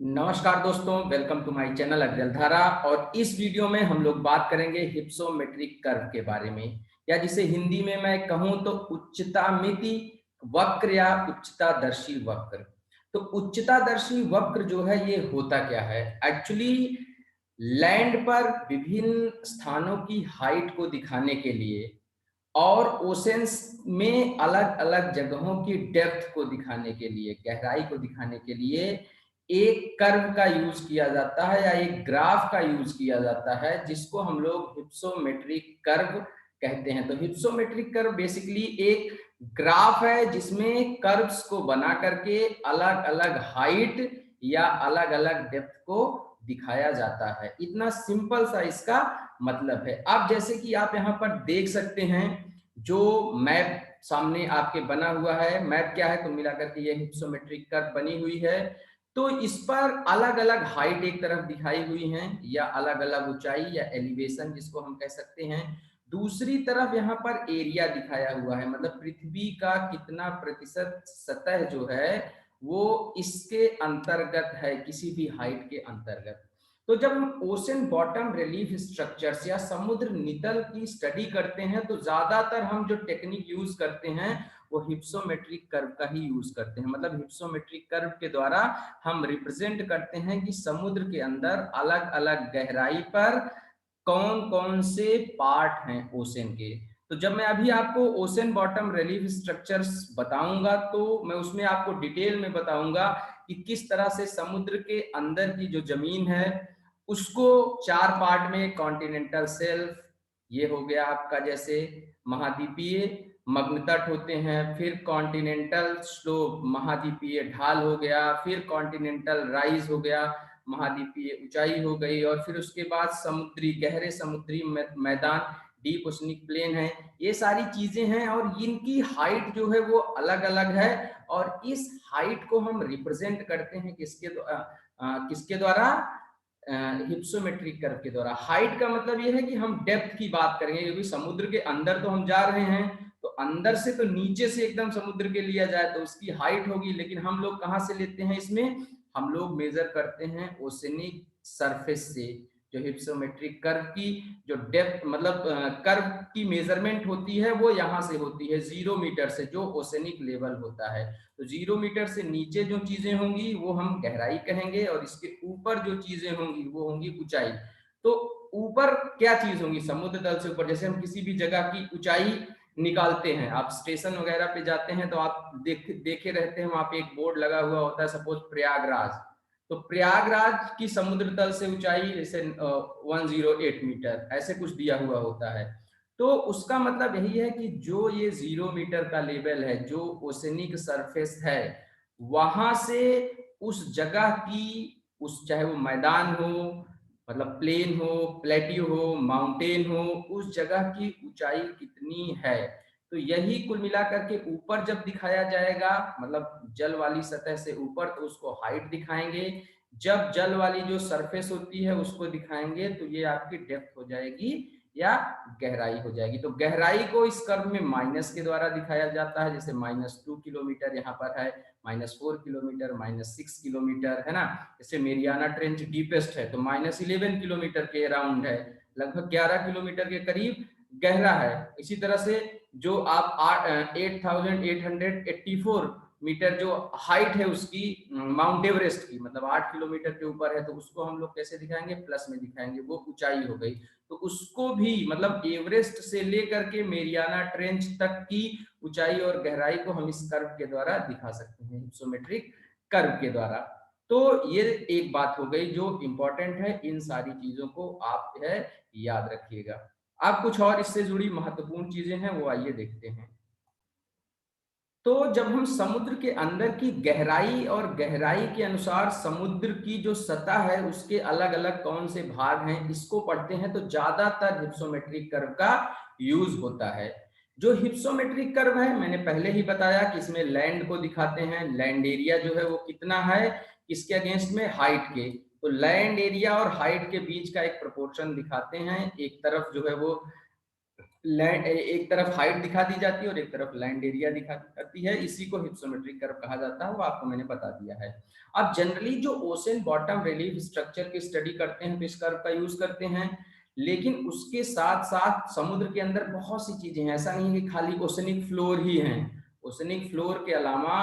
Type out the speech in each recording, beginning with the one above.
नमस्कार दोस्तों, welcome to my channel अग्रल धारा। और इस वीडियो में हम लोग बात करेंगे हिप्सोमेट्रिक कर्व के बारे में, या जिसे हिंदी में मैं कहूं तो उच्चतामिति वक्र या उच्चतादर्शी वक्र। तो उच्चतादर्शी वक्र जो है ये होता क्या है? एक्चुअली लैंड पर विभिन्न स्थानों की हाइट को दिखाने के लिए और ओशंस में अलग अलग जगहों की डेप्थ को दिखाने के लिए, गहराई को दिखाने के लिए एक कर्व का यूज किया जाता है या एक ग्राफ का यूज किया जाता है, जिसको हम लोग हिप्सोमेट्रिक कर्व कहते हैं। तो हिप्सोमेट्रिक कर्व बेसिकली एक ग्राफ है जिसमें कर्व्स को बना करके अलग अलग हाइट या अलग अलग डेप्थ को दिखाया जाता है। इतना सिंपल सा इसका मतलब है। अब जैसे कि आप यहाँ पर देख सकते हैं, जो मैप सामने आपके बना हुआ है, मैप क्या है तो मिलाकर के ये हिप्सोमेट्रिक कर्व बनी हुई है। तो इस पर अलग अलग हाइट एक तरफ दिखाई हुई हैं, या अलग अलग ऊंचाई या एलिवेशन जिसको हम कह सकते हैं। दूसरी तरफ यहाँ पर एरिया दिखाया हुआ है, मतलब पृथ्वी का कितना प्रतिशत सतह जो है वो इसके अंतर्गत है, किसी भी हाइट के अंतर्गत। तो जब हम ओशन बॉटम रिलीफ स्ट्रक्चर्स या समुद्र नितल की स्टडी करते हैं तो ज्यादातर हम जो टेक्निक यूज करते हैं वो हिप्सोमेट्रिक कर्व का ही यूज करते हैं। मतलब हिप्सोमेट्रिक कर्व के द्वारा हम रिप्रेजेंट करते हैं कि समुद्र के अंदर अलग अलग गहराई पर कौन कौन से पार्ट हैं ओशन के। तो जब मैं अभी आपको ओशन बॉटम रिलीफ स्ट्रक्चर्स बताऊंगा तो मैं उसमें आपको डिटेल में बताऊंगा कि किस तरह से समुद्र के अंदर की जो जमीन है उसको चार पार्ट में, कॉन्टिनेंटल शेल्फ ये हो गया आपका, जैसे महाद्वीपीय मग्न तट होते हैं, फिर कॉन्टिनेंटल स्लोप महाद्वीपीय ढाल हो गया, फिर कॉन्टिनेंटल राइज हो गया, महाद्वीपीय ऊंचाई हो गई, और फिर उसके बाद समुद्री गहरे समुद्री मैदान डीप ओशनिक प्लेन है। ये सारी चीजें हैं और इनकी हाइट जो है वो अलग अलग है, और इस हाइट को हम रिप्रेजेंट करते हैं किसके द्वारा? हिप्सोमेट्रिक कर्व के द्वारा। हाइट का मतलब ये है कि हम डेप्थ की बात करेंगे, क्योंकि समुद्र के अंदर तो हम जा रहे हैं, तो अंदर से तो नीचे से एकदम समुद्र के लिया जाए तो उसकी हाइट होगी, लेकिन हम लोग कहाँ से लेते हैं इसमें? हम लोग मेजर करते हैं ओशनिक सरफेस से। जो हिप्सोमेट्रिक कर्व की जो डेप्थ मतलब कर्व की मेजरमेंट होती है वो यहाँ से होती है 0 मीटर से, जो ओशनिक लेवल होता है। तो 0 मीटर से नीचे जो चीजें होंगी वो हम गहराई कहेंगे, और इसके ऊपर जो चीजें होंगी वो होंगी ऊंचाई। तो ऊपर क्या चीज होंगी? समुद्र तल से ऊपर। जैसे हम किसी भी जगह की ऊंचाई निकालते हैं, आप स्टेशन वगैरह पे जाते हैं तो आप देखे रहते हैं, वहां पे एक बोर्ड लगा हुआ होता है, सपोज प्रयागराज। तो प्रयागराज की समुद्र तल से ऊंचाई जैसे 108 मीटर ऐसे कुछ दिया हुआ होता है। तो उसका मतलब यही है कि जो ये 0 मीटर का लेवल है, जो ओशनिक सरफेस है, वहां से उस जगह की, उस चाहे वो मैदान हो, मतलब प्लेन हो, प्लेट्यू हो, माउंटेन हो, उस जगह की ऊंचाई कितनी है। तो यही कुल मिलाकर के ऊपर जब दिखाया जाएगा, मतलब जल वाली सतह से ऊपर, तो उसको हाइट दिखाएंगे। जब जल वाली जो सरफेस होती है उसको दिखाएंगे तो ये आपकी डेप्थ हो जाएगी या गहराई हो जाएगी। तो गहराई को इस कर्व में माइनस के द्वारा दिखाया जाता है, जैसे -2 किलोमीटर यहाँ पर है, -4 किलोमीटर, -6 किलोमीटर, है ना। जैसे मेरियाना ट्रेंच डीपेस्ट है तो -11 किलोमीटर के अराउंड है, लगभग 11 किलोमीटर के करीब गहरा है। इसी तरह से जो आप 8884 मीटर जो हाइट है उसकी माउंट एवरेस्ट की, मतलब 8 किलोमीटर के ऊपर है, तो उसको हम लोग कैसे दिखाएंगे? प्लस में दिखाएंगे, वो ऊंचाई हो गई। तो उसको भी मतलब एवरेस्ट से लेकर के मेरियाना ट्रेंच तक की ऊंचाई और गहराई को हम इस कर्व के द्वारा दिखा सकते हैं, हिप्सोमेट्रिक कर्व के द्वारा। तो ये एक बात हो गई जो इंपॉर्टेंट है, इन सारी चीजों को आप है याद रखिएगा। अब कुछ और इससे जुड़ी महत्वपूर्ण चीजें हैं वो आइए देखते हैं। तो जब हम समुद्र के अंदर की गहराई और गहराई के अनुसार समुद्र की जो सतह है उसके अलग अलग कौन से भाग हैं इसको पढ़ते हैं, तो ज्यादातर हिप्सोमेट्रिक कर्व का यूज होता है। जो हिप्सोमेट्रिक कर्व है मैंने पहले ही बताया कि इसमें लैंड को दिखाते हैं, लैंड एरिया जो है वो कितना है किसके अगेंस्ट में? हाइट के। तो लैंड एरिया और हाइट के बीच का एक प्रोपोर्शन दिखाते हैं। एक तरफ जो है वो लैंड, एक तरफ हाइट दिखा दी जाती है और एक तरफ लैंड एरिया दिखा जाती है। इसी को हिप्सोमेट्रिक कर्व कहा जाता है, वो आपको मैंने बता दिया है। अब जनरली जो ओशन बॉटम रिलीफ स्ट्रक्चर की स्टडी करते हैं तो इस कर्व का यूज करते हैं, लेकिन उसके साथ साथ समुद्र के अंदर बहुत सी चीजें हैं। ऐसा नहीं है कि खाली ओशनिक फ्लोर ही है। ओशनिक फ्लोर के अलावा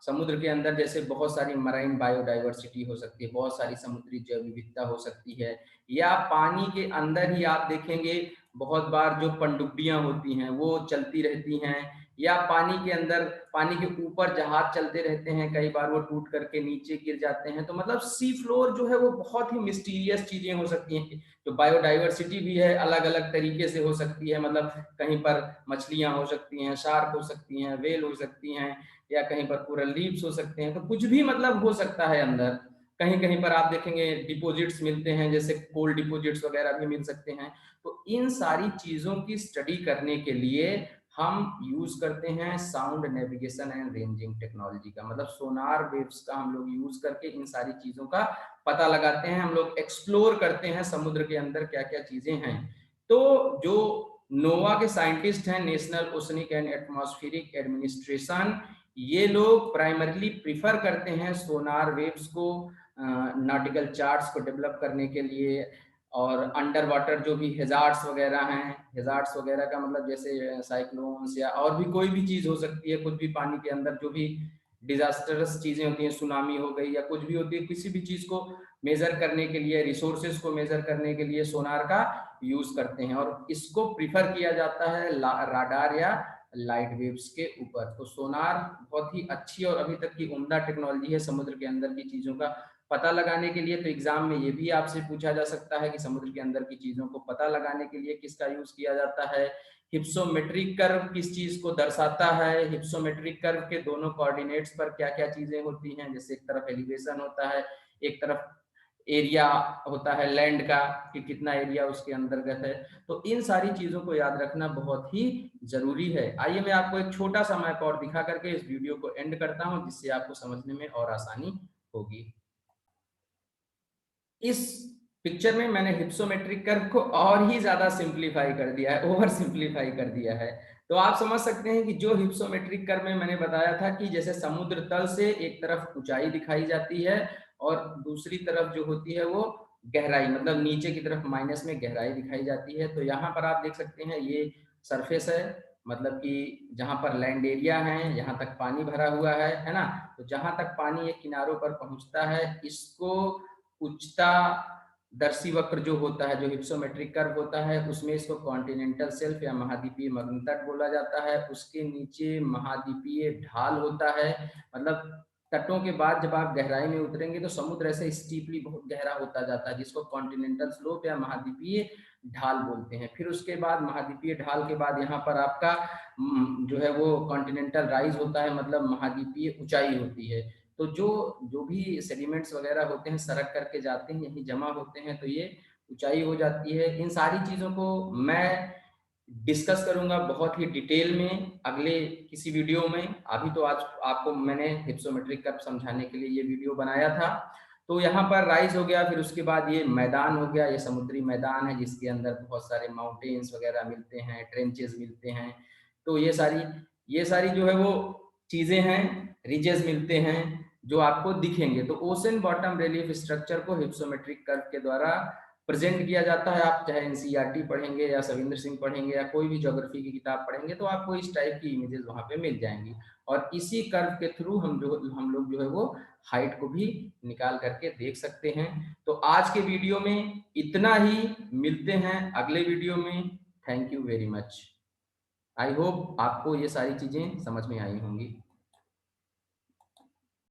समुद्र के अंदर जैसे बहुत सारी मराइन बायोडाइवर्सिटी हो सकती है, बहुत सारी समुद्री जैव विविधता हो सकती है, या पानी के अंदर ही आप देखेंगे बहुत बार जो पनडुब्बियां होती हैं वो चलती रहती हैं, या पानी के अंदर, पानी के ऊपर जहाज चलते रहते हैं, कई बार वो टूट करके नीचे गिर जाते हैं। तो मतलब सी फ्लोर जो है वो बहुत ही मिस्टीरियस चीजें हो सकती हैं। जो बायोडाइवर्सिटी भी है अलग अलग तरीके से हो सकती है, मतलब कहीं पर मछलियां हो सकती हैं, शार्क हो सकती हैं, वेल हो सकती हैं, या कहीं पर कोरल रीफ्स हो सकते हैं। तो कुछ भी मतलब हो सकता है अंदर। कहीं कहीं पर आप देखेंगे डिपॉजिट्स मिलते हैं, जैसे कोल डिपॉजिट्स वगैरह भी मिल सकते हैं। तो इन सारी चीजों की स्टडी करने के लिए हम यूज करते हैं sound navigation and ranging technology का, मतलब सोनार वेव्स का हम लोग यूज करके इन सारी चीजों का पता लगाते हैं। हम लोग एक्सप्लोर करते हैं समुद्र के अंदर क्या क्या चीजें हैं। तो जो नोवा के साइंटिस्ट हैं, national oceanic and atmospheric administration, ये लोग प्राइमरली प्रिफर करते हैं सोनार वेव्स को नॉटिकल चार्ट्स को डेवलप करने के लिए। और अंडर वाटर जो भी हेजार्ड्स वगैरह हैं, हेजार्ड्स वगैरह का मतलब जैसे साइक्लोन्स या और भी कोई भी चीज हो सकती है, कुछ भी पानी के अंदर जो भी डिजास्टरस चीजें होती हैं, सुनामी हो गई या कुछ भी होती है, किसी भी चीज को मेजर करने के लिए, रिसोर्सेज को मेजर करने के लिए सोनार का यूज करते हैं। और इसको प्रिफर किया जाता है राडार या लाइट वेव्स के ऊपर। तो सोनार बहुत ही अच्छी और अभी तक की उम्दा टेक्नोलॉजी है समुद्र के अंदर की चीजों का पता लगाने के लिए। तो एग्जाम में ये भी आपसे पूछा जा सकता है कि समुद्र के अंदर की चीजों को पता लगाने के लिए किसका यूज किया जाता है। हिप्सोमेट्रिक कर्व किस चीज को दर्शाता है, हिप्सोमेट्रिक कर्व के दोनों कोऑर्डिनेट्स पर क्या क्या चीजें होती हैं, जैसे एक तरफ एलिवेशन होता है, एक तरफ एरिया होता है लैंड का कि कितना एरिया उसके अंतर्गत है। तो इन सारी चीजों को याद रखना बहुत ही जरूरी है। आइए मैं आपको एक छोटा सा मैप और दिखा करके इस वीडियो को एंड करता हूं, जिससे आपको समझने में और आसानी होगी। इस पिक्चर में मैंने हिप्सोमेट्रिक कर्व को और ही ज्यादा सिंप्लीफाई कर दिया है, ओवर सिंप्लीफाई कर दिया है। तो आप समझ सकते हैं कि जो हिप्सोमेट्रिक कर्व में मैंने बताया था कि जैसे समुद्र तल से एक तरफ ऊंचाई दिखाई जाती है और दूसरी तरफ जो होती है वो गहराई, मतलब नीचे की तरफ माइनस में गहराई दिखाई जाती है। तो यहाँ पर आप देख सकते हैं ये सरफेस है, मतलब कि जहां पर लैंड एरिया है, यहाँ तक पानी भरा हुआ है ना। तो जहां तक पानी ये किनारों पर पहुंचता है, इसको उच्चता दर्शी वक्र जो होता है, जो हिप्सोमेट्रिक कर्व होता है, उसमें इसको कॉन्टिनेंटल शेल्फ या महाद्वीपीय मग्न बोला जाता है। उसके नीचे महाद्वीपीय ढाल होता है, मतलब तटों के बाद जब आप गहराई में उतरेंगे तो समुद्र ऐसे स्टीपली बहुत गहरा होता जाता है, जिसको कॉन्टिनेंटल स्लोप या महाद्वीपीय ढाल बोलते हैं। फिर उसके बाद महाद्वीपीय ढाल के बाद यहाँ पर आपका जो है वो कॉन्टिनेंटल राइज होता है, मतलब महाद्वीपीय ऊंचाई होती है। तो जो जो भी सेडिमेंट्स वगैरह होते हैं सड़क करके जाते हैं, यहीं जमा होते हैं, तो ये ऊंचाई हो जाती है। इन सारी चीजों को मैं डिस्कस करूंगा बहुत ही डिटेल में अगले किसी वीडियो में। अभी तो आज आपको मैंने हिप्सोमेट्रिक कर्व समझाने के लिए ये वीडियो बनाया था। तो यहाँ पर राइज हो गया, फिर उसके बाद ये मैदान हो गया, ये समुद्री मैदान है जिसके अंदर बहुत सारे माउंटेन्स वगैरह मिलते हैं, ट्रेंचेस मिलते हैं। तो ये सारी जो है वो चीजें हैं, रिजेस मिलते हैं जो आपको दिखेंगे। तो ओशन बॉटम रिलीफ स्ट्रक्चर को हिप्सोमेट्रिक कर्व के द्वारा प्रेजेंट किया जाता है। आप चाहे एनसीईआरटी पढ़ेंगे या सविंदर सिंह पढ़ेंगे या कोई भी ज्योग्राफी की किताब पढ़ेंगे तो आपको इस टाइप की इमेजेस वहां पे मिल जाएंगी। और इसी कर्व के थ्रू हम लोग जो है वो हाइट को भी निकाल करके देख सकते हैं। तो आज के वीडियो में इतना ही, मिलते हैं अगले वीडियो में। Thank you very much. I hope आपको ये सारी चीजें समझ में आई होंगी।